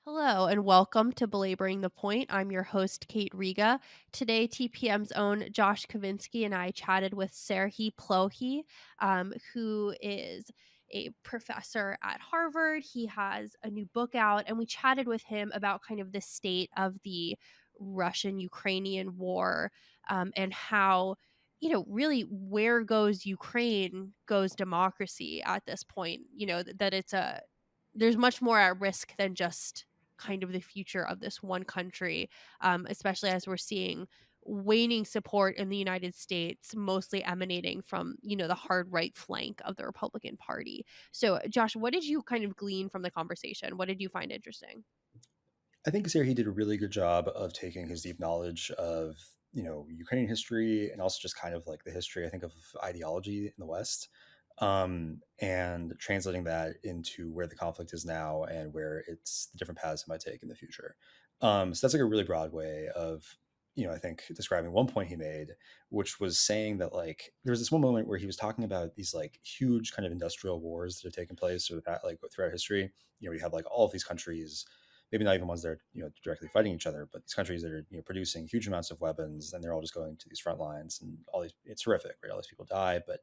Hello and welcome to Belaboring the Point. I'm your host, Kate Riga. Today, TPM's own Josh Kovensky and I chatted with Serhiiy Plokhy, who is a professor at Harvard. He has a new book out, and we chatted with him about kind of the state of the Russian Ukrainian war and how, really where goes Ukraine goes democracy at this point. That there's much more at risk than just kind of the future of this one country, especially as we're seeing waning support in the United States, mostly emanating from, the hard right flank of the Republican Party. So, Josh, what did you kind of glean from the conversation? What did you find interesting? I think Serhiiy did a really good job of taking his deep knowledge of, Ukrainian history and also just kind of like the history, I think, of ideology in the West, and translating that into where the conflict is now and where it's the different paths it might take in the future. So that's like a really broad way of, I think describing one point he made, which was saying that like there was this one moment where he was talking about these like huge kind of industrial wars that have taken place or that like throughout history. You have like all of these countries, maybe not even ones that are directly fighting each other, but these countries that are producing huge amounts of weapons, and they're all just going to these front lines, and all these, it's horrific, right? All these people die, but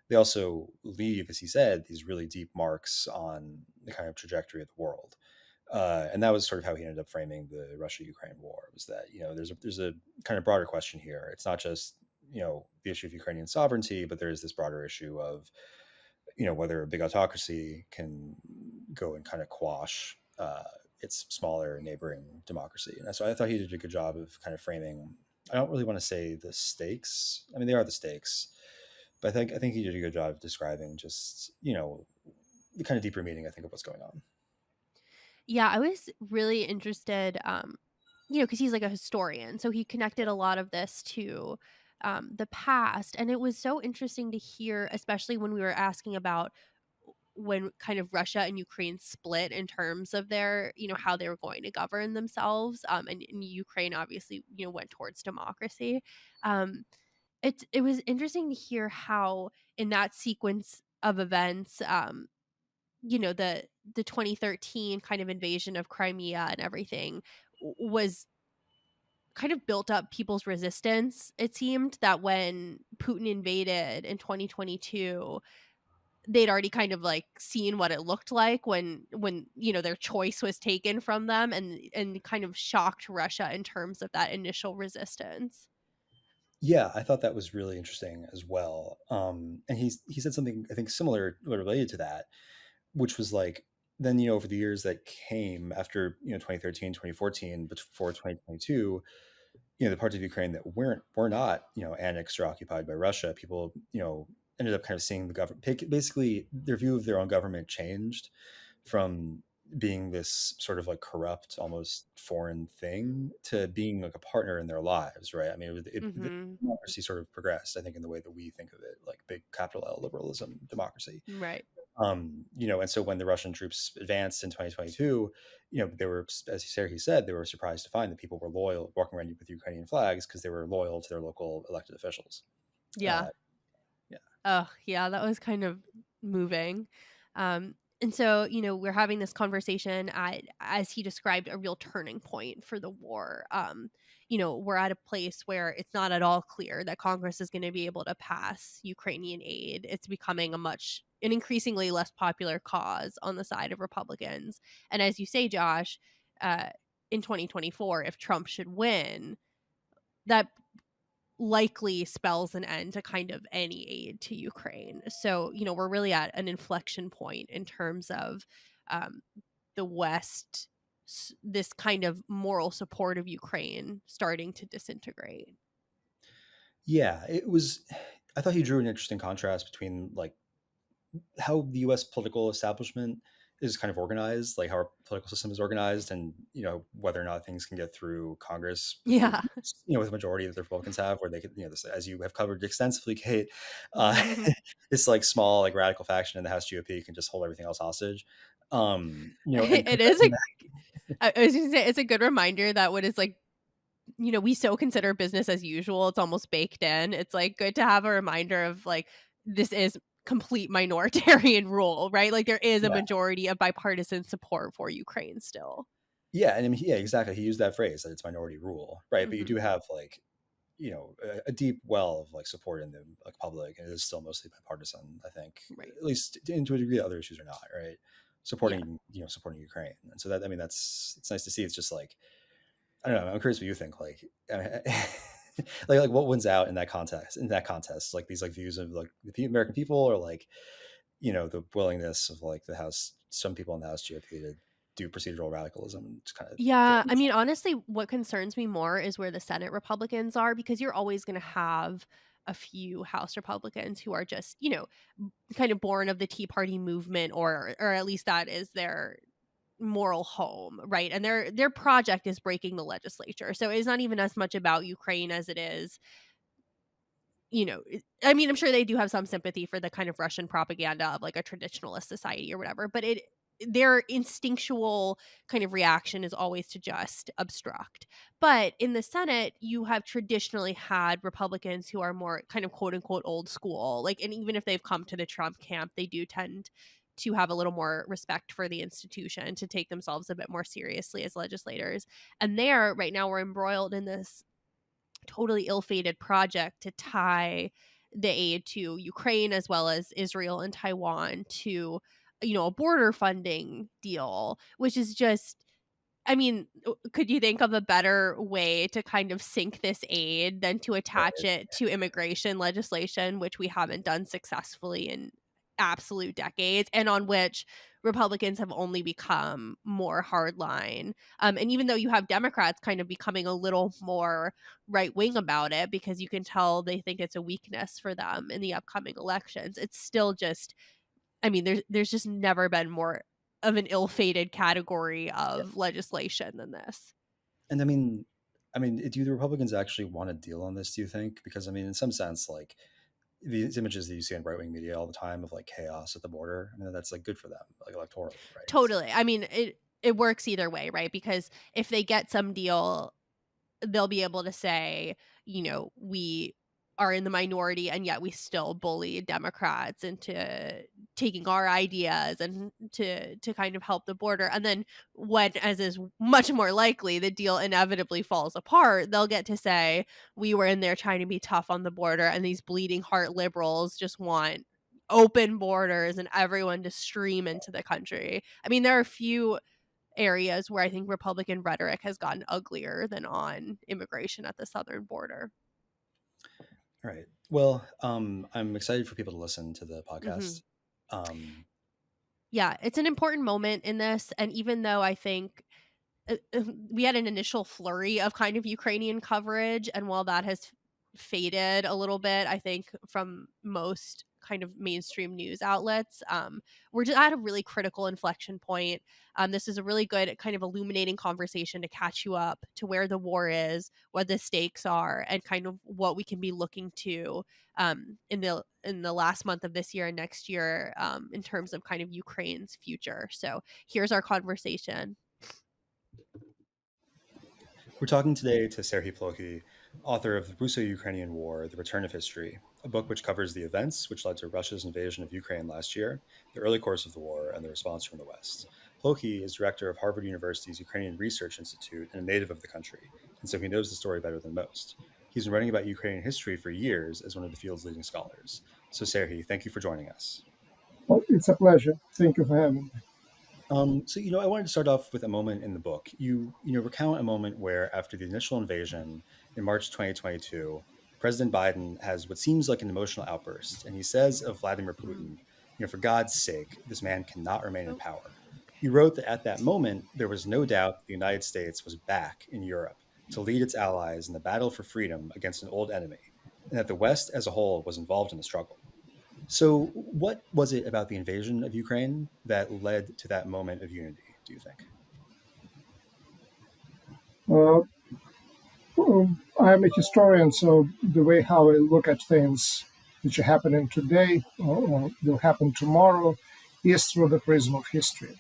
they also leave, as he said, these really deep marks on the kind of trajectory of the world. And that was sort of how he ended up framing the Russia-Ukraine war. Was that there's a kind of broader question here. It's not just the issue of Ukrainian sovereignty, but there is this broader issue of whether a big autocracy can go and kind of quash its smaller neighboring democracy. And so I thought he did a good job of kind of framing. I don't really want to say the stakes. I mean, they are the stakes, but I think he did a good job of describing just the kind of deeper meaning, I think, of what's going on. Yeah, I was really interested, because he's like a historian. So he connected a lot of this to the past. And it was so interesting to hear, especially when we were asking about when kind of Russia and Ukraine split in terms of their, how they were going to govern themselves. And Ukraine obviously, went towards democracy. Um, it was interesting to hear how in that sequence of events, the 2013 kind of invasion of Crimea and everything was kind of built up people's resistance. It seemed that when Putin invaded in 2022, they'd already kind of like seen what it looked like when their choice was taken from them, and kind of shocked Russia in terms of that initial resistance. Yeah, I thought that was really interesting as well. And he said something I think similar or related to that, which was like then over the years that came after 2013, 2014, before 2022, the parts of Ukraine that were not annexed or occupied by Russia, people ended up kind of seeing the government basically their view of their own government changed from being this sort of like corrupt, almost foreign thing to being like a partner in their lives, right? I mean, the Mhm. democracy sort of progressed, I think, in the way that we think of it, like big capital L liberalism democracy. Right. And so when the Russian troops advanced in 2022, they were, as he said, they were surprised to find that people were loyal, walking around with Ukrainian flags because they were loyal to their local elected officials. Yeah. Uh, yeah. Oh, yeah, that was kind of moving. And so, we're having this conversation as he described, a real turning point for the war. We're at a place where it's not at all clear that Congress is going to be able to pass Ukrainian aid. It's becoming an increasingly less popular cause on the side of Republicans. And as you say, Josh, uh, in 2024, if Trump should win, that likely spells an end to kind of any aid to Ukraine. So, we're really at an inflection point in terms of um, the West, this kind of moral support of Ukraine starting to disintegrate. Yeah, it was. I thought he drew an interesting contrast between like how the U.S. political establishment is kind of organized, like how our political system is organized, and whether or not things can get through Congress with the Yeah. with the majority that the Republicans have, where they could, this, as you have covered extensively, Kate, uh, this like small like radical faction in the House GOP can just hold everything else hostage. And It is compressing a that. I was gonna say it's a good reminder that what is like, we so consider business as usual. It's almost baked in. It's like good to have a reminder of like this is complete minoritarian rule, right? Like there is a Yeah, majority of bipartisan support for Ukraine still. Yeah, and I mean, yeah, exactly. He used that phrase that it's minority rule, right? But you Hmm. do have like, a deep well of like support in the like public, and it is still mostly bipartisan. I think, Right. at least to a degree, other issues are not, right? Yeah. Supporting Ukraine, and so that I mean, it's nice to see. It's just like I don't know. I'm curious what you think. Like, like what wins out in that contest? In that contest, like these like views of like the American people, or like the willingness of like the House, some people in the House GOP to do procedural radicalism and just kind of throw. Yeah, I mean, honestly, what concerns me more is where the Senate Republicans are, because you're always going to have a few House Republicans who are just, kind of born of the Tea Party movement, or at least that is their moral home, right? And their project is breaking the legislature. So it's not even as much about Ukraine as it is, I mean, I'm sure they do have some sympathy for the kind of Russian propaganda of like a traditionalist society or whatever, but their instinctual kind of reaction is always to just obstruct. But in the Senate, you have traditionally had Republicans who are more kind of quote unquote old school. Like, and even if they've come to the Trump camp, they do tend to have a little more respect for the institution, to take themselves a bit more seriously as legislators. And there, right now, we're embroiled in this totally ill-fated project to tie the aid to Ukraine as well as Israel and Taiwan to, a border funding deal, which is just, I mean, could you think of a better way to kind of sink this aid than to attach Right. it to immigration legislation, which we haven't done successfully in absolute decades, and on which Republicans have only become more hardline. And even though you have Democrats kind of becoming a little more right wing about it, because you can tell they think it's a weakness for them in the upcoming elections, it's still just, I mean, there's just never been more of an ill-fated category Yeah. of legislation than this. And I mean, do the Republicans actually want to deal on this? Do you think? Because I mean, in some sense, like these images that you see in right wing media all the time of like chaos at the border, I mean, that's like good for them, like electorally, right? Totally. I mean, it works either way, right? Because if they get some deal, they'll be able to say, we are in the minority and yet we still bully Democrats into taking our ideas and to kind of help the border. And then when, as is much more likely, the deal inevitably falls apart, they'll get to say, we were in there trying to be tough on the border, and these bleeding heart liberals just want open borders and everyone to stream into the country. I mean, there are a few areas where I think Republican rhetoric has gotten uglier than on immigration at the southern border. All right. Well, I'm excited for people to listen to the Mhm. podcast. Um, Yeah, it's an important moment in this, and even though I think we had an initial flurry of kind of Ukrainian coverage, and while that has faded a little bit, I think from most kind of mainstream news outlets, we're just at a really critical inflection point. This is a really good kind of illuminating conversation to catch you up to where the war is, what the stakes are, and kind of what we can be looking to in the last month of this year and next year, in terms of kind of Ukraine's future. So here's our conversation. we're talking today to Serhiiy Plokhy, author of The Russo-Ukrainian War: The Return of History, a book which covers the events which led to Russia's invasion of Ukraine last year, the early course of the war, and the response from the West. Plokhy is director of Harvard University's Ukrainian Research Institute and a native of the country, and so he knows the story better than most. He's been writing about Ukrainian history for years as one of the field's leading scholars. So, Serhiiy, thank you for joining us. Well, it's a pleasure. Thank you for having me. I wanted to start off with a moment in the book. You recount a moment where, after the initial invasion in March 2022, President Biden has what seems like an emotional outburst, and he says of Vladimir Mhm. Putin, "For God's sake, this man cannot remain in power." You wrote that at that moment there was no doubt that the United States was back in Europe to lead its allies in the battle for freedom against an old enemy, and that the West as a whole was involved in the struggle. So, what was it about the invasion of Ukraine that led to that moment of unity, do you think? Uh, I'm a historian, so the way how I look at things which are happening today or will happen tomorrow is through the prism of history.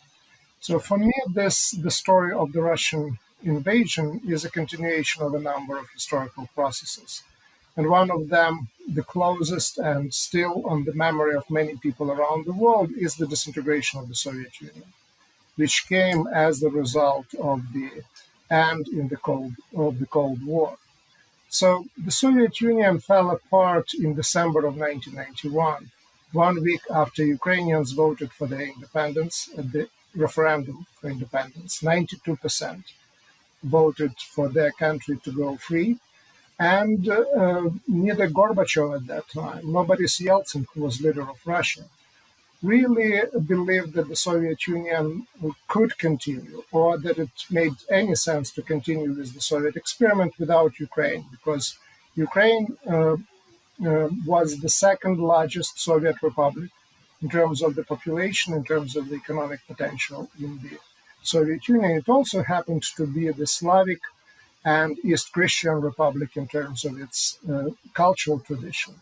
So for me, the story of the Russian invasion is a continuation of a number of historical processes. And one of them, the closest and still on the memory of many people around the world, is the disintegration of the Soviet Union. which came as the result of the end of the Cold War. So the Soviet Union fell apart in December of 1991, 1 week after Ukrainians voted for their independence at the referendum for independence. 92% voted for their country to go free. And neither Gorbachev at that time, nor Boris Yeltsin, who was leader of Russia, really believed that the Soviet Union could continue, or that it made any sense to continue with the Soviet experiment without Ukraine, because Ukraine was the second largest Soviet republic in terms of the population, in terms of the economic potential in the Soviet Union. It also happened to be the Slavic and East Christian republic in terms of its cultural tradition.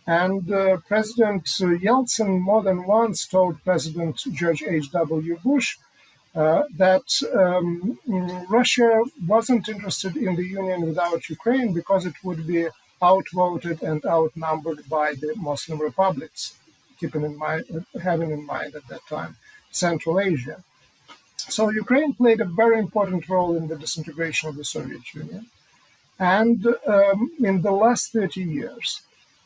And President Yeltsin more than once told President George H.W. Bush that Russia wasn't interested in the union without Ukraine because it would be outvoted and outnumbered by the Muslim republics, having in mind at that time Central Asia. So Ukraine played a very important role in the disintegration of the Soviet Union. And in the last 30 years,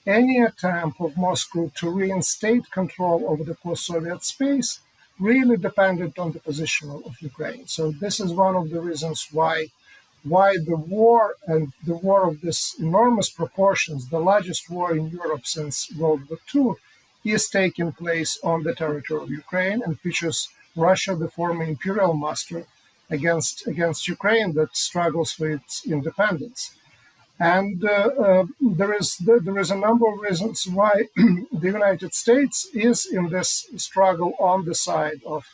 any attempt of Moscow to reinstate control over the post-Soviet space really depended on the position of Ukraine. So this is one of the reasons why the war, and the war of this enormous proportions, the largest war in Europe since World War II, is taking place on the territory of Ukraine and features Russia, the former imperial master, against Ukraine that struggles for its independence. And there is a number of reasons why the United States is in this struggle on the side of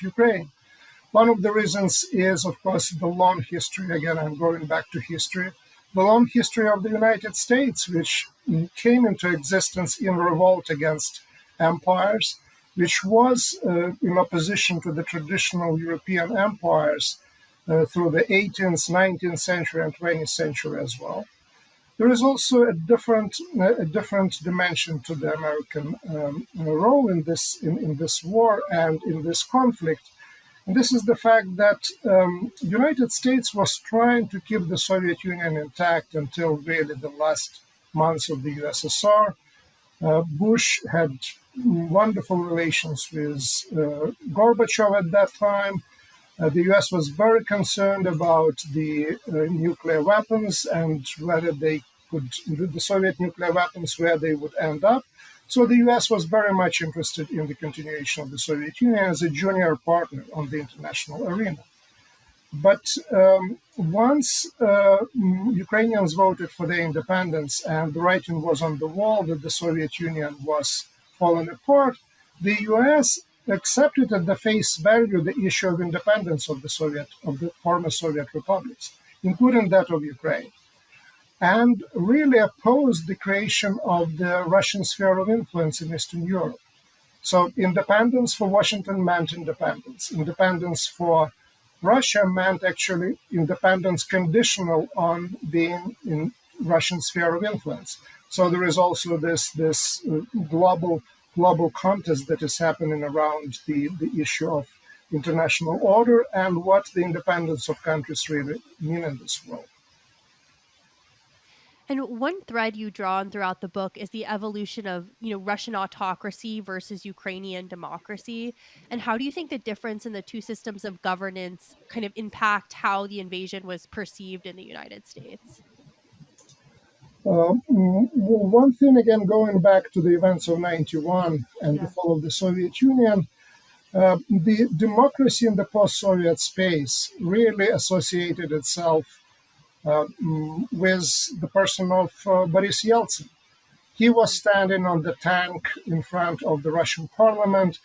Ukraine. One of the reasons is, of course, the long history. Again, I'm going back to history. The long history of the United States, which came into existence in revolt against empires, which was in opposition to the traditional European empires through the 18th, 19th century, and 20th century as well. There is also a different dimension to the American role in this war and in this conflict. And this is the fact that the United States was trying to keep the Soviet Union intact until really the last months of the USSR. Bush had wonderful relations with Gorbachev at that time. The US was very concerned about the nuclear weapons and whether the Soviet nuclear weapons, where they would end up. So the US was very much interested in the continuation of the Soviet Union as a junior partner on the international arena. But once Ukrainians voted for their independence and the writing was on the wall that the Soviet Union was falling apart, the US accepted at the face value the issue of independence of the former Soviet republics, including that of Ukraine, and really opposed the creation of the Russian sphere of influence in Eastern Europe. So independence for Washington meant independence. Independence for Russia meant actually independence conditional on being in Russian sphere of influence. So there is also this global contest that is happening around the issue of international order and what the independence of countries really mean in this world. And one thread you draw on throughout the book is the evolution of, Russian autocracy versus Ukrainian democracy. And how do you think the difference in the two systems of governance kind of impact how the invasion was perceived in the United States? One thing, again, going back to the events of 91 and the fall of the Soviet Union, the democracy in the post-Soviet space really associated itself with the person of Boris Yeltsin. He was standing on the tank in front of the Russian parliament,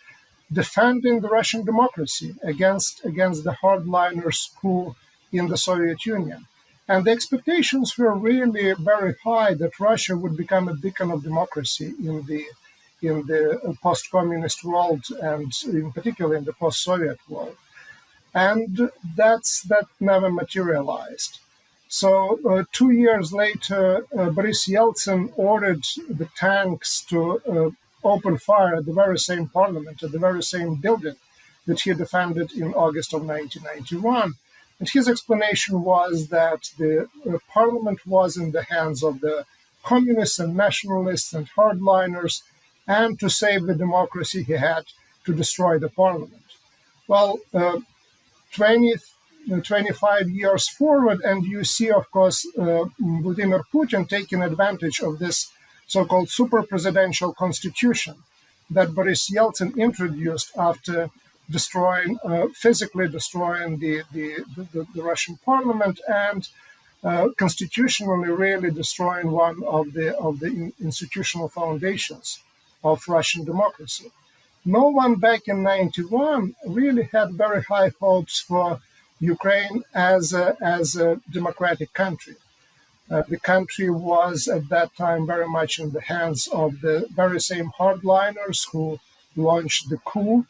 defending the Russian democracy against the hardliners coup in the Soviet Union. And the expectations were really very high that Russia would become a beacon of democracy in the post-communist world, and in particular in the post-Soviet world. And that never materialized. So 2 years later, Boris Yeltsin ordered the tanks to open fire at the very same parliament, at the very same building that he defended in August of 1991. And his explanation was that the parliament was in the hands of the communists and nationalists and hardliners, and to save the democracy, he had to destroy the parliament. Well, 25 years forward, and you see, of course, Vladimir Putin taking advantage of this so-called super presidential constitution that Boris Yeltsin introduced after physically destroying the Russian parliament and constitutionally really destroying one of the institutional foundations of Russian democracy. No one back in 91 really had very high hopes for Ukraine as a democratic country. The country was at that time very much in the hands of the very same hardliners who launched the coup.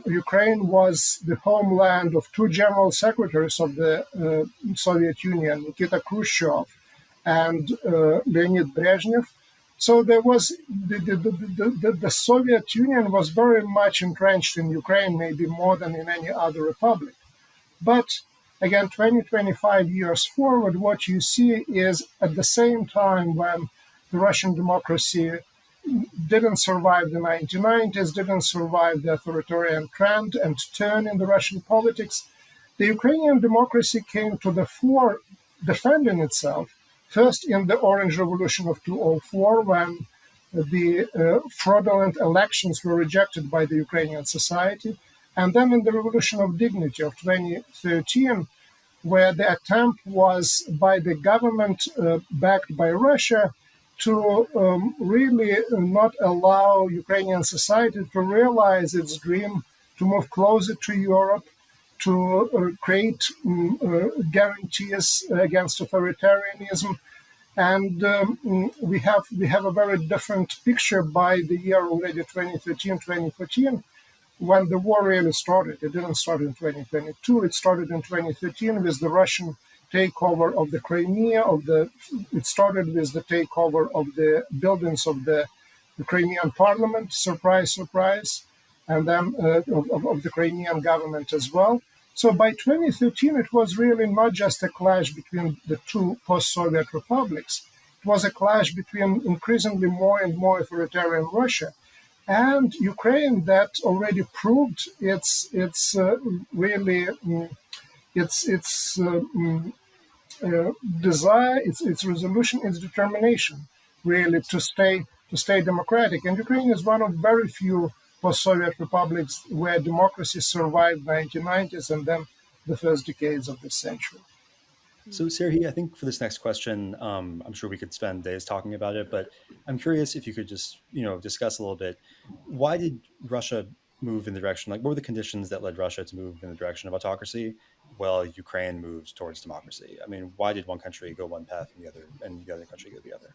Ukraine was the homeland of two general secretaries of the Soviet Union, Nikita Khrushchev and Leonid Brezhnev. So there was the Soviet Union was very much entrenched in Ukraine, maybe more than in any other republic. But again, 25 years forward, what you see is at the same time when the Russian democracy didn't survive the 1990s, didn't survive the authoritarian trend and turn in the Russian politics, the Ukrainian democracy came to the fore defending itself. First, in the Orange Revolution of 2004, when the fraudulent elections were rejected by the Ukrainian society, and then in the Revolution of Dignity of 2013, where the attempt was by the government backed by Russia to really not allow Ukrainian society to realize its dream to move closer to Europe, to create guarantees against authoritarianism. And we have a very different picture by the year already 2013, 2014, when the war really started. It didn't start in 2022. It started in 2013 with the Russian takeover of the Crimea. It started with the takeover of the buildings of the Ukrainian parliament, surprise, surprise, and then of the Crimean government as well. So by 2013, it was really not just a clash between the two post-Soviet republics. It was a clash between increasingly more and more authoritarian Russia and Ukraine that already proved its desire, its resolution, its determination, really to stay democratic. And Ukraine is one of very few post-Soviet republics where democracy survived 1990s and then the first decades of this century. So, Serhiiy, I think for this next question, I'm sure we could spend days talking about it, but I'm curious if you could just, discuss a little bit, why did Russia move in the direction, what were the conditions that led Russia to move in the direction of autocracy while Ukraine moved towards democracy? I mean, why did one country go one path and the other country go the other?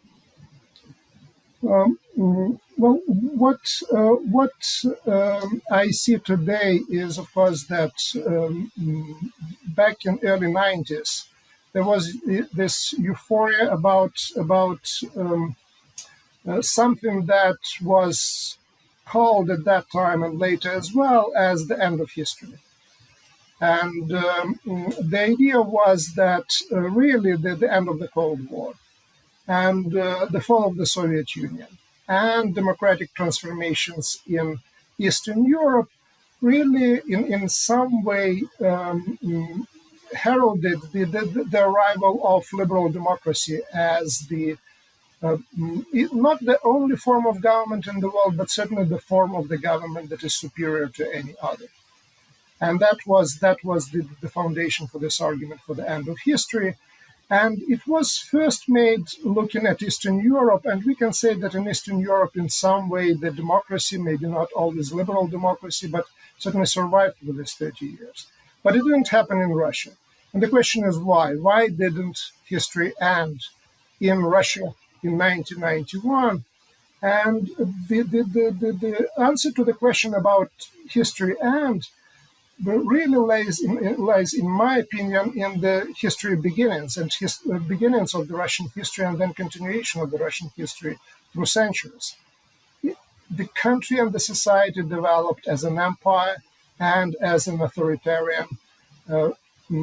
Well, what I see today is, of course, that back in early 90s, there was this euphoria about something that was called at that time and later as well as the end of history. And the idea was that really the end of the Cold War and the fall of the Soviet Union and democratic transformations in Eastern Europe really in some way heralded the arrival of liberal democracy as not the only form of government in the world, but certainly the form of the government that is superior to any other. And that was the foundation for this argument for the end of history. And it was first made looking at Eastern Europe, and we can say that in Eastern Europe, in some way, the democracy, maybe not always liberal democracy, but certainly survived for these 30 years. But it didn't happen in Russia. And the question is why? Why didn't history end in Russia in 1991? And the answer to the question about history end really lies, in my opinion, in the history beginnings and beginnings of the Russian history and then continuation of the Russian history through centuries. the country and the society developed as an empire and as an authoritarian uh,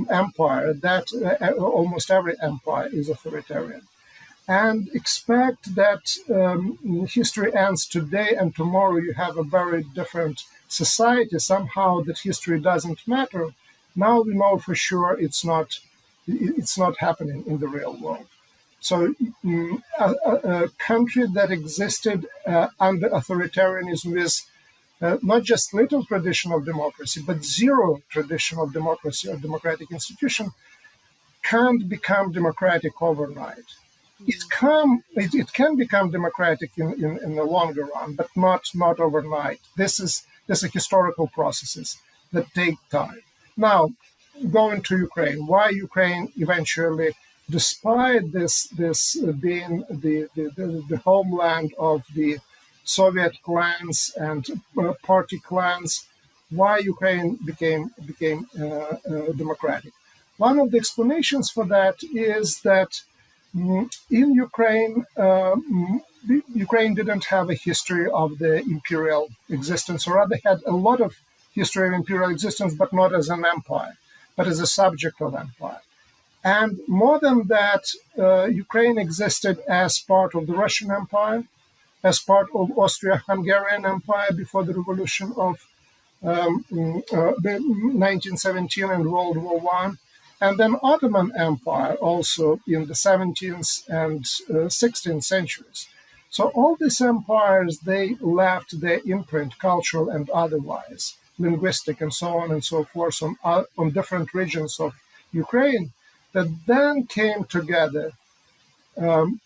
empire. That almost every empire is authoritarian. And expect that history ends today and tomorrow you have a very different society, somehow that history doesn't matter. Now we know for sure it's not happening in the real world. So a country that existed under authoritarianism with not just little tradition of democracy, but zero tradition of democracy or democratic institution can't become democratic overnight. It can become democratic in the longer run, but not overnight. These are historical processes that take time. Now, going to Ukraine, why Ukraine eventually, despite this being the homeland of the Soviet clans and party clans, why Ukraine became democratic. One of the explanations for that is that in Ukraine, Ukraine didn't have a history of the imperial existence, or rather had a lot of history of imperial existence, but not as an empire, but as a subject of empire. And more than that, Ukraine existed as part of the Russian Empire, as part of Austria-Hungarian Empire before the revolution of 1917 and World War I, and then Ottoman Empire also in the 17th and 16th centuries. So all these empires, they left their imprint, cultural and otherwise, linguistic and so on and so forth, on different regions of Ukraine, that then came together in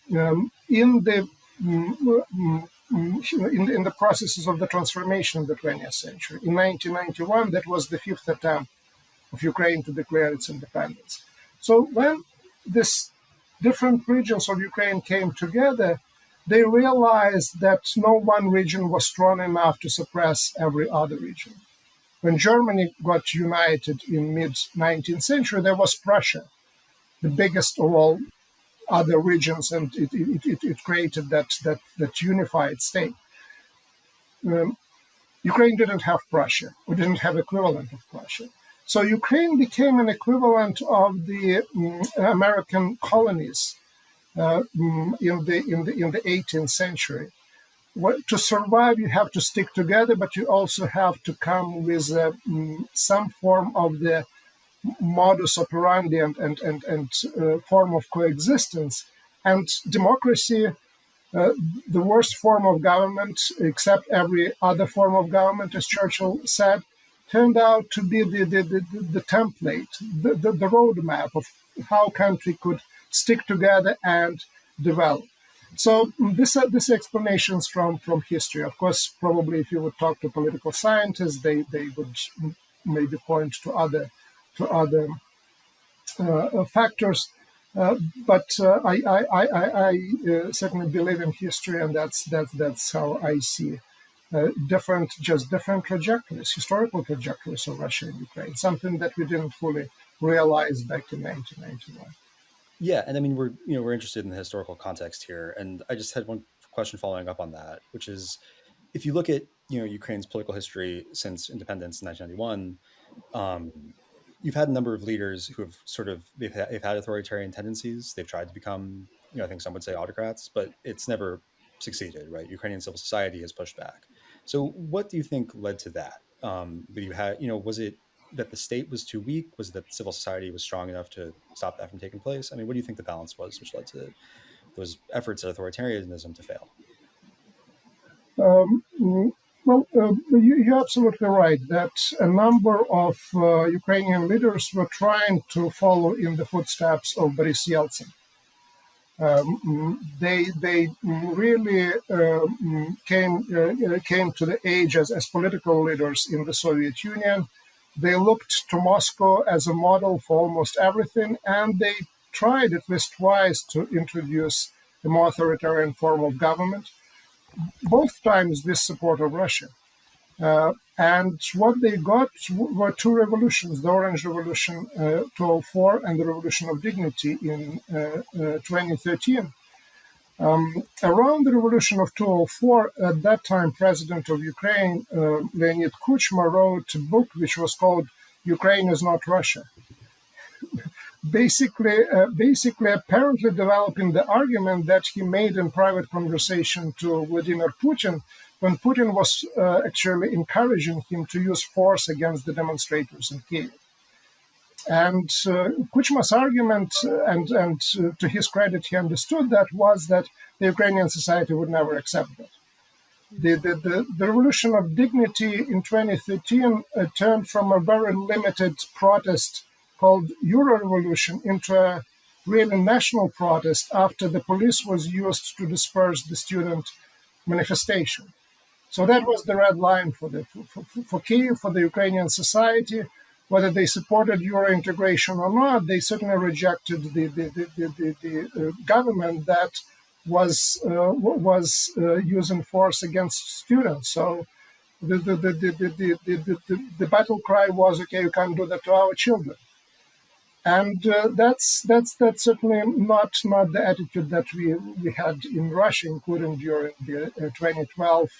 the processes of the transformation in the 20th century. In 1991, that was the fifth attempt of Ukraine to declare its independence. So when these different regions of Ukraine came together, they realized that no one region was strong enough to suppress every other region. When Germany got united in mid-19th century, there was Prussia, the biggest of all other regions, and it created that unified state. Ukraine didn't have Prussia, or didn't have equivalent of Prussia. So Ukraine became an equivalent of the American colonies in the 18th century. To survive, you have to stick together, but you also have to come with some form of the modus operandi and form of coexistence. And democracy, the worst form of government, except every other form of government, as Churchill said, turned out to be the template, the roadmap of how a country could stick together and develop. So these are explanations from history. Of course, probably if you would talk to political scientists, they would maybe point to other factors. But I certainly believe in history, and that's how I see different trajectories, historical trajectories of Russia and Ukraine, something that we didn't fully realize back in 1991. Yeah, and I mean we're interested in the historical context here, and I just had one question following up on that, which is if you look at Ukraine's political history since independence in 1991, you've had a number of leaders who have they've had authoritarian tendencies. They've tried to become I think some would say autocrats, but it's never succeeded, right? Ukrainian civil society has pushed back. So what do you think led to that? But you had was it that the state was too weak? Was it that civil society was strong enough to stop that from taking place? I mean, what do you think the balance was which led to those efforts at authoritarianism to fail? Well, you're absolutely right that a number of Ukrainian leaders were trying to follow in the footsteps of Boris Yeltsin. They really came to the age as political leaders in the Soviet Union. They looked to Moscow as a model for almost everything, and they tried at least twice to introduce a more authoritarian form of government, both times with support of Russia. And what they got were two revolutions, the Orange Revolution 2004 and the Revolution of Dignity in 2013. Around the revolution of 2004, at that time, President of Ukraine, Leonid Kuchma, wrote a book which was called Ukraine is Not Russia. Basically, apparently developing the argument that he made in private conversation to Vladimir Putin when Putin was actually encouraging him to use force against the demonstrators in Kiev. And Kuchma's argument, and to his credit, he understood that, was that the Ukrainian society would never accept that. The revolution of dignity in 2013 turned from a very limited protest called Euro Revolution into a really national protest after the police was used to disperse the student manifestation. So that was the red line for Kiev, for the Ukrainian society. Whether they supported Euro integration or not, they certainly rejected the government that was using force against students. So the battle cry was, okay, you can't do that to our children. And that's certainly not the attitude that we had in Russia, including during the 2012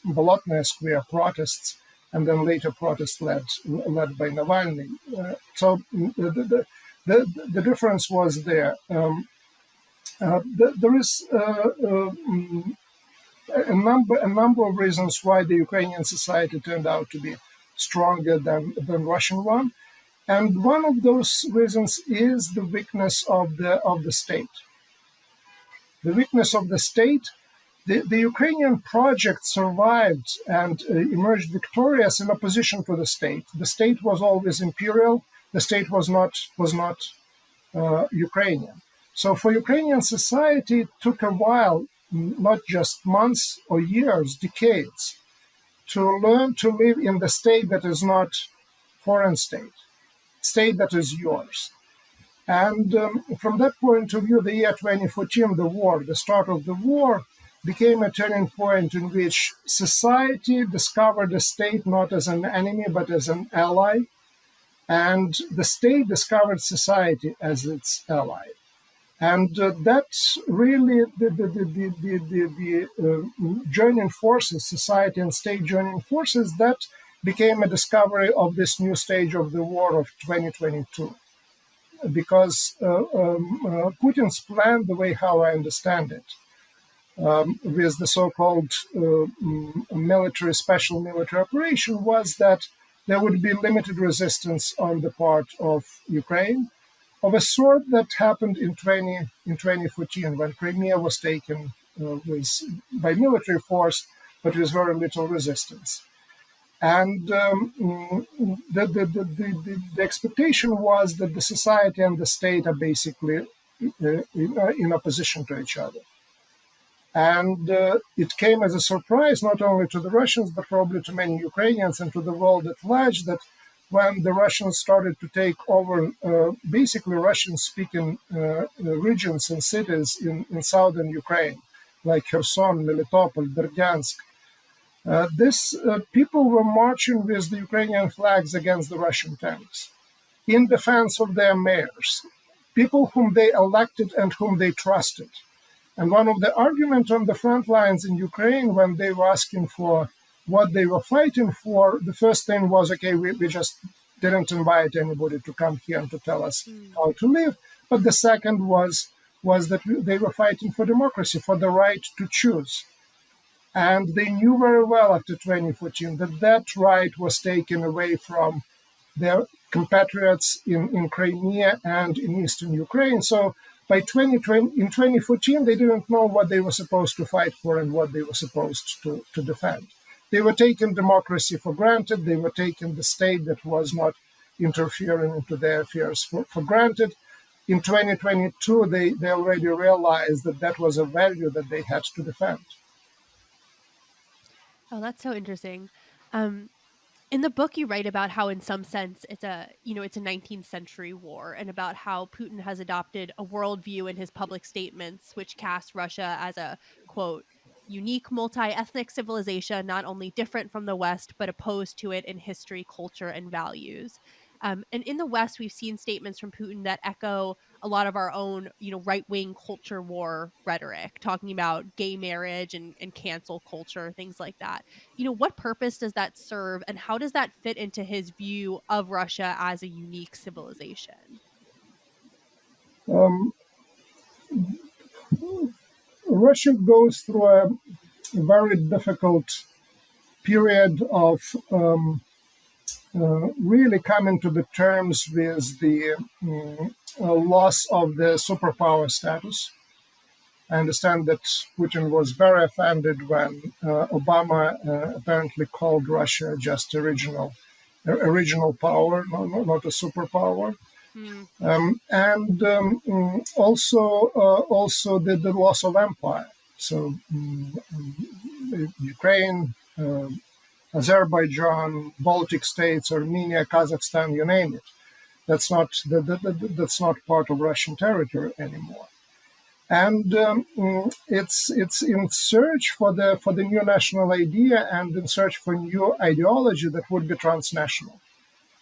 Bolotnaya Square protests, and then later protests led by Navalny. So the difference was there. There is a number of reasons why the Ukrainian society turned out to be stronger than Russian one. And one of those reasons is the weakness of the state. The weakness of the state, the Ukrainian project survived and emerged victorious in opposition to the state. The state was always imperial. The state was not Ukrainian. So for Ukrainian society, it took a while, not just months or years, decades, to learn to live in the state that is not foreign state that is yours. And from that point of view, the year 2014, the start of the war, became a turning point in which society discovered the state not as an enemy, but as an ally. And the state discovered society as its ally. And that's really the joining forces, society and state joining forces, that became a discovery of this new stage of the war of 2022. Because Putin's plan, the way how I understand it, with the so-called special military operation, was that there would be limited resistance on the part of Ukraine, of a sort that happened in 2014 when Crimea was taken by military force, but with very little resistance. And the expectation was that the society and the state are basically in opposition to each other. And it came as a surprise, not only to the Russians, but probably to many Ukrainians and to the world at large, that when the Russians started to take over basically Russian-speaking regions and cities in southern Ukraine, like Kherson, Melitopol, Berdyansk, people were marching with the Ukrainian flags against the Russian tanks in defense of their mayors, people whom they elected and whom they trusted. And one of the arguments on the front lines in Ukraine when they were asking for what they were fighting for, the first thing was, okay, we just didn't invite anybody to come here and to tell us how to live. But the second was that they were fighting for democracy, for the right to choose. And they knew very well after 2014 that right was taken away from their compatriots in Crimea and in eastern Ukraine. So in 2014, they didn't know what they were supposed to fight for and what they were supposed to defend. They were taking democracy for granted. They were taking the state that was not interfering into their affairs for granted. In 2022, they already realized that was a value that they had to defend. Oh, that's so interesting. In the book, you write about how, in some sense, it's a 19th century war, and about how Putin has adopted a worldview in his public statements, which cast Russia as a, quote, unique multi-ethnic civilization, not only different from the West, but opposed to it in history, culture, and values. And in the West, we've seen statements from Putin that echo a lot of our own, right-wing culture war rhetoric, talking about gay marriage and cancel culture, things like that. What purpose does that serve, and how does that fit into his view of Russia as a unique civilization? Um, Russia goes through a very difficult period of really coming to the terms with the loss of the superpower status. I understand that Putin was very offended when Obama apparently called Russia just a regional power, not a superpower. Hmm. Also the loss of empire. So Ukraine, Azerbaijan, Baltic states, Armenia, Kazakhstan, you name it. That's not part of Russian territory anymore. And it's in search for the new national idea and in search for new ideology that would be transnational.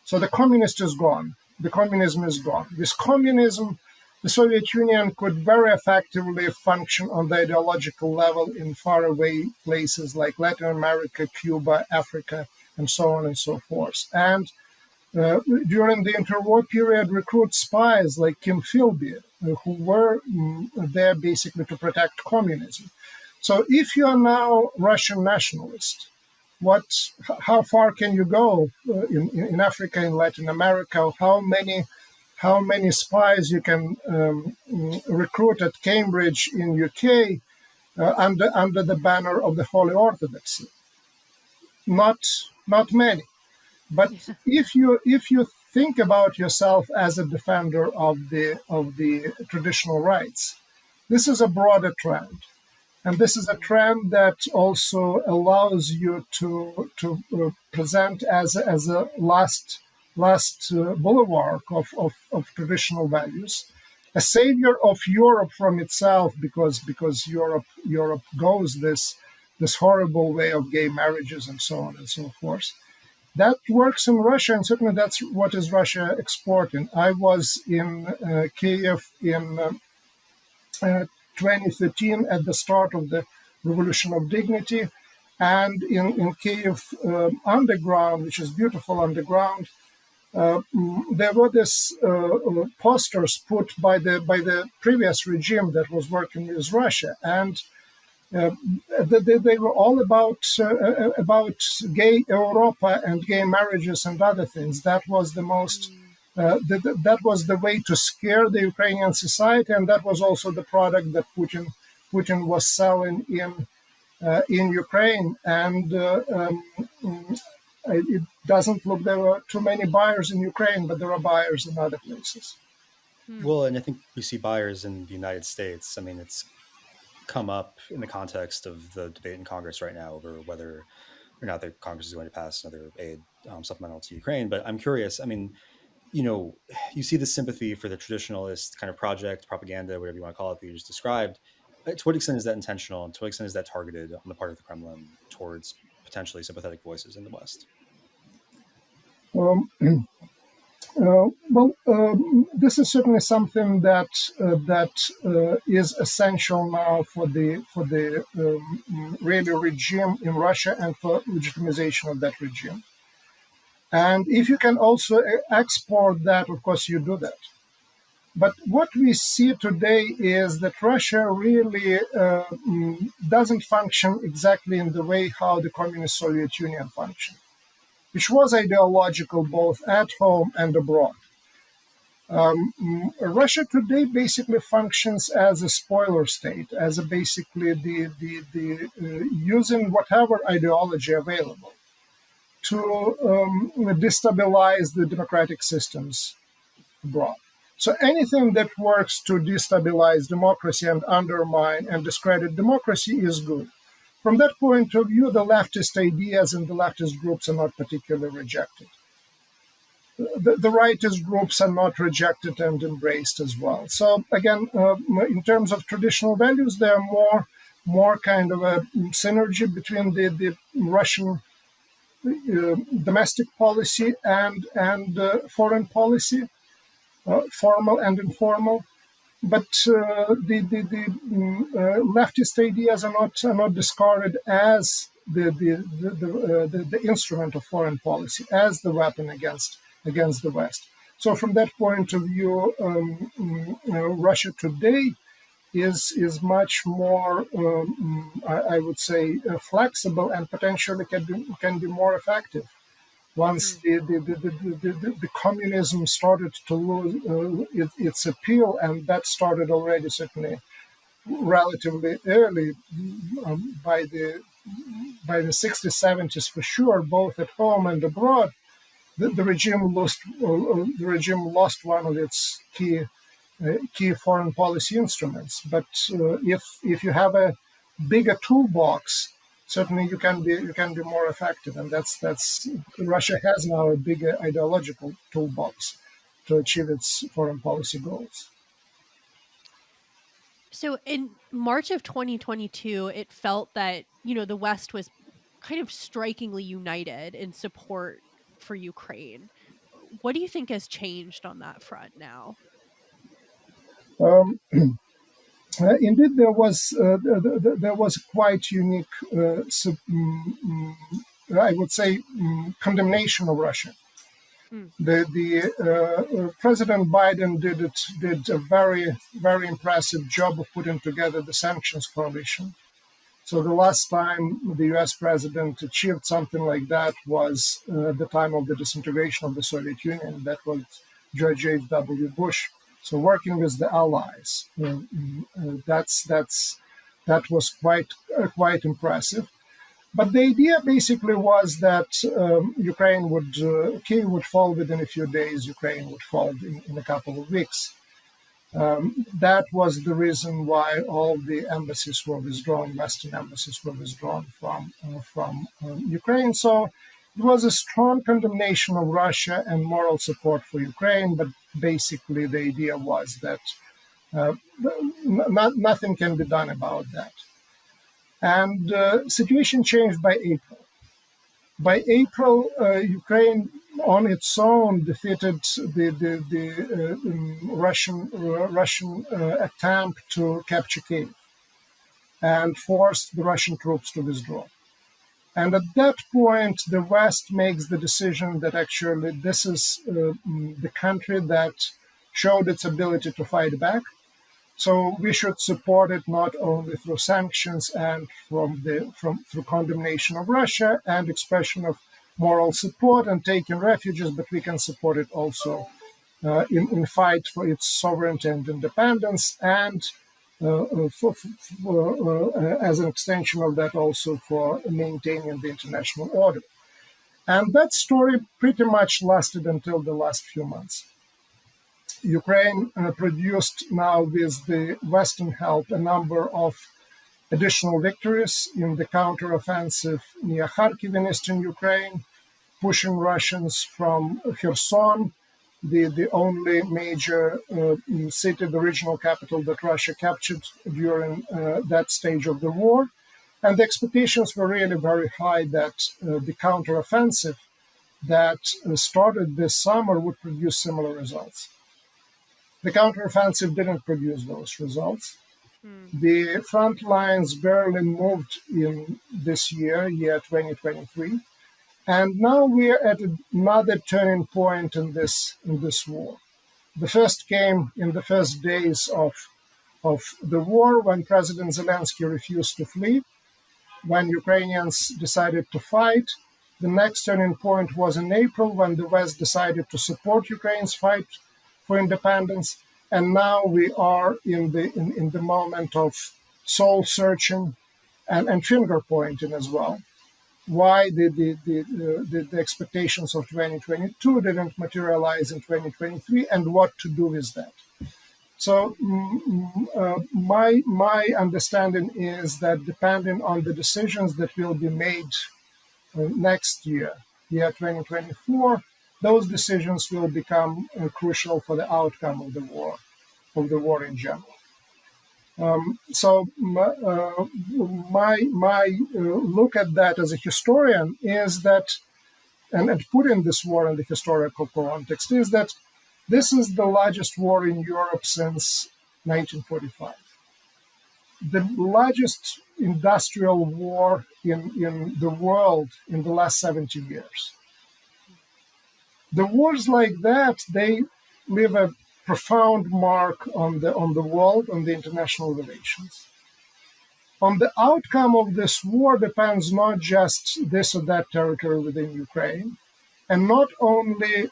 So the communist is gone. The communism is gone. With communism, the Soviet Union could very effectively function on the ideological level in faraway places like Latin America, Cuba, Africa, and so on and so forth. And during the interwar period, recruit spies like Kim Philby, who were there basically to protect communism. So if you are now Russian nationalist, how far can you go in Africa, in Latin America? How many spies you can recruit at Cambridge in UK under the banner of the Holy Orthodoxy? Not many. But if you think about yourself as a defender of the traditional rights, this is a broader trend. And this is a trend that also allows you to present as a last bulwark of traditional values, a savior of Europe from itself, because Europe goes this horrible way of gay marriages and so on and so forth. That works in Russia, and certainly that's what is Russia exporting. I was in Kiev in 2013 at the start of the Revolution of Dignity, and in Kiev underground, which is beautiful underground, there were these posters put by the previous regime that was working with Russia, and they were all about gay Europa and gay marriages and other things. That was the most. That was the way to scare the Ukrainian society, and that was also the product that Putin was selling in Ukraine. And it doesn't look there were too many buyers in Ukraine, but there are buyers in other places. Well, and I think we see buyers in the United States. I mean, it's come up in the context of the debate in Congress right now over whether or not the Congress is going to pass another aid supplemental to Ukraine. But I'm curious, I mean, you see the sympathy for the traditionalist kind of project, propaganda, whatever you want to call it, that you just described. To what extent is that intentional, and to what extent is that targeted on the part of the Kremlin towards potentially sympathetic voices in the West? This is certainly something that is essential now for the really regime in Russia and for legitimization of that regime. And if you can also export that, of course, you do that. But what we see today is that Russia really doesn't function exactly in the way how the communist Soviet Union functioned, which was ideological both at home and abroad. Russia today basically functions as a spoiler state, as basically the using whatever ideology available to destabilize the democratic systems abroad. So anything that works to destabilize democracy and undermine and discredit democracy is good. From that point of view, the leftist ideas and the leftist groups are not particularly rejected. The rightist groups are not rejected and embraced as well. So again, in terms of traditional values, there are more kind of a synergy between the Russian domestic policy and foreign policy, formal and informal. But the leftist ideas are not discarded as the instrument of foreign policy, as the weapon against the West. So from that point of view, Russia today is much more, I would say, flexible and potentially can be more effective. Once the communism started to lose its appeal, and that started already certainly relatively early, by the 60s, 70s for sure, both at home and abroad, the regime lost one of its key foreign policy instruments. But if you have a bigger toolbox, certainly you can be more effective, and that's Russia has now a bigger ideological toolbox to achieve its foreign policy goals. So in March of 2022, it felt that, the West was kind of strikingly united in support for Ukraine. What do you think has changed on that front now? Indeed, there was quite unique, I would say, condemnation of Russia. The President Biden did a very, very impressive job of putting together the sanctions coalition. So the last time the U.S. president achieved something like that was the time of the disintegration of the Soviet Union. That was George H.W. Bush. So working with the allies, that was quite impressive. But the idea basically was that Kyiv would fall within a few days, Ukraine would fall in a couple of weeks. That was the reason why all the embassies were withdrawn, Western embassies were withdrawn from Ukraine. So it was a strong condemnation of Russia and moral support for Ukraine, but basically the idea was that nothing can be done about that. And the situation changed by April. By April, Ukraine on its own defeated the Russian attempt to capture Kyiv and forced the Russian troops to withdraw. And at that point, the West makes the decision that actually this is the country that showed its ability to fight back. So we should support it not only through sanctions and through condemnation of Russia and expression of moral support and taking refugees, but we can support it also in fight for its sovereignty and independence, and as an extension of that also for maintaining the international order. And that story pretty much lasted until the last few months. Ukraine produced now with the Western help a number of additional victories in the counteroffensive near Kharkiv in eastern Ukraine, pushing Russians from Kherson, the only major city, the regional capital that Russia captured during that stage of the war. And the expectations were really very high that the counteroffensive that started this summer would produce similar results. The counteroffensive didn't produce those results. The front lines barely moved in this year 2023. And now we're at another turning point in this war. The first came in the first days of the war, when President Zelensky refused to flee, when Ukrainians decided to fight. The next turning point was in April, when the West decided to support Ukraine's fight for independence. And now we are in the moment of soul searching and finger pointing as well. Why the expectations of 2022 didn't materialize in 2023, and what to do with that. So my understanding is that depending on the decisions that will be made next year 2024, those decisions will become crucial for the outcome of the war in general. So my look at that as a historian is that and putting this war in the historical context, is that this is the largest war in Europe since 1945, the largest industrial war in the world in the last 70 years. The wars like that, they leave a profound mark on the world, on the international relations. On the outcome of this war depends not just this or that territory within Ukraine, and not only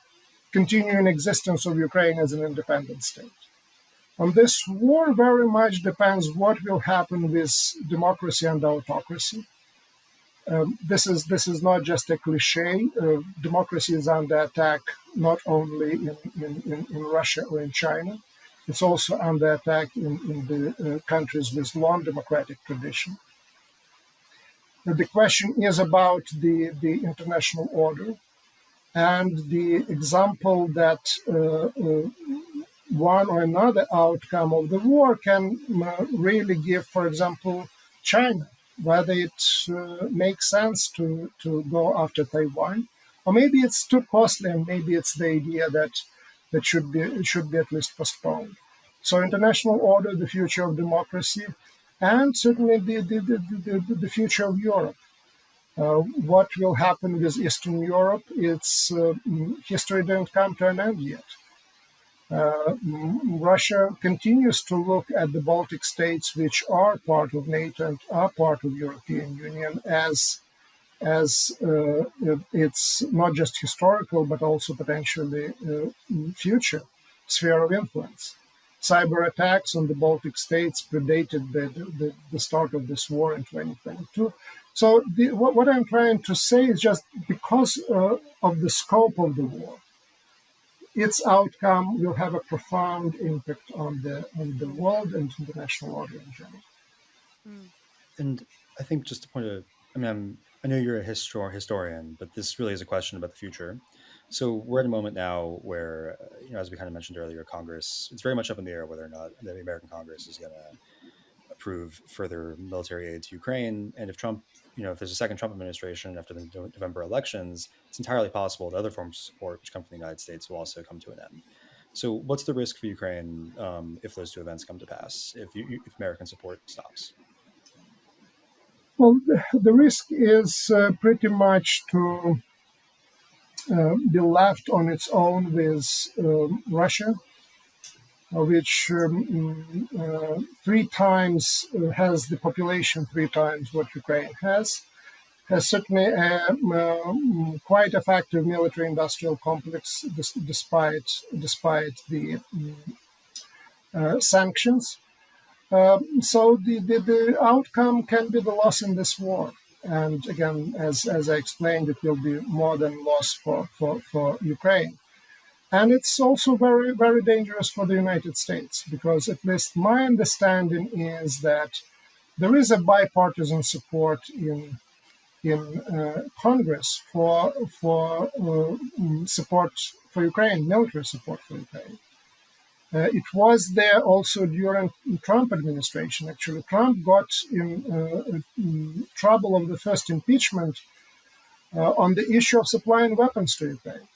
continuing existence of Ukraine as an independent state. On this war very much depends what will happen with democracy and autocracy. This is not just a cliche. Democracy is under attack not only in Russia or in China, it's also under attack in the countries with long democratic tradition. The question is about the international order, and the example that one or another outcome of the war can really give, for example, China, whether it makes sense to go after Taiwan, or maybe it's too costly, and maybe it's the idea that should be at least postponed. So international order, the future of democracy, and certainly the future of Europe. What will happen with Eastern Europe? Its history didn't come to an end yet. Russia continues to look at the Baltic states, which are part of NATO and are part of the European Union, as it's not just historical, but also potentially future sphere of influence. Cyber attacks on the Baltic states predated the start of this war in 2022. So what I'm trying to say is just because of the scope of the war, its outcome will have a profound impact on the world and international order in general. And I think just to point out, I know you're a historian, but this really is a question about the future. So we're at a moment now where, as we kind of mentioned earlier, Congress, it's very much up in the air whether or not the American Congress is going to approve further military aid to Ukraine. And if Trump, if there's a second Trump administration after the November elections, it's entirely possible that other forms of support which come from the United States will also come to an end. So what's the risk for Ukraine if those two events come to pass, if American support stops? Well, the risk is pretty much to be left on its own with Russia, which three times has the population, three times what Ukraine has certainly quite effective military-industrial complex despite the sanctions. So the outcome can be the loss in this war. And again, as I explained, it will be more than loss for Ukraine. And it's also very, very dangerous for the United States, because at least my understanding is that there is a bipartisan support in Congress for support for Ukraine, military support for Ukraine. It was there also during Trump administration. Actually, Trump got in trouble of the first impeachment on the issue of supplying weapons to Ukraine.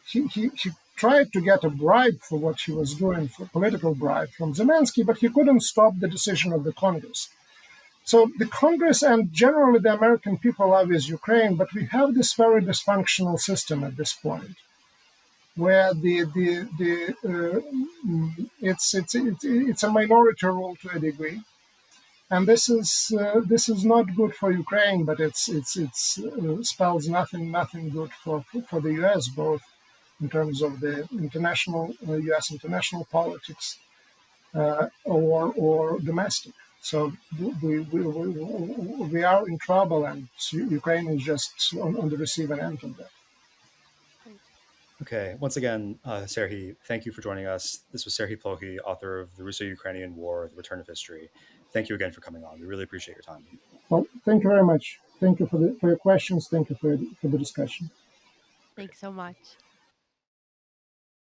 He tried to get a bribe for what he was doing, for political bribe from Zelensky, but he couldn't stop the decision of the Congress. So the Congress and generally the American people love is Ukraine, but we have this very dysfunctional system at this point, where it's a minority rule to a degree, and this is not good for Ukraine, but it spells nothing good for the U.S., both in terms of the international U.S. international politics or domestic. So we are in trouble, and Ukraine is just on the receiving end of that. Okay. Once again, Serhiiy, thank you for joining us. This was Serhiiy Plokhy, author of The Russo-Ukrainian War, The Return of History. Thank you again for coming on. We really appreciate your time. Well, thank you very much. Thank you for your questions. Thank you for the discussion. Thanks so much.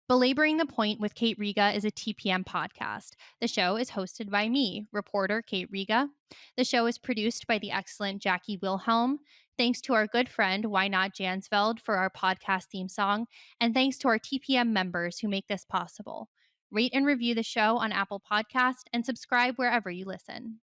Belaboring the Point with Kate Riga is a TPM podcast. The show is hosted by me, reporter Kate Riga. The show is produced by the excellent Jackie Wilhelm. Thanks to our good friend, Why Not Jansfeld, for our podcast theme song. And thanks to our TPM members who make this possible. Rate and review the show on Apple Podcast and subscribe wherever you listen.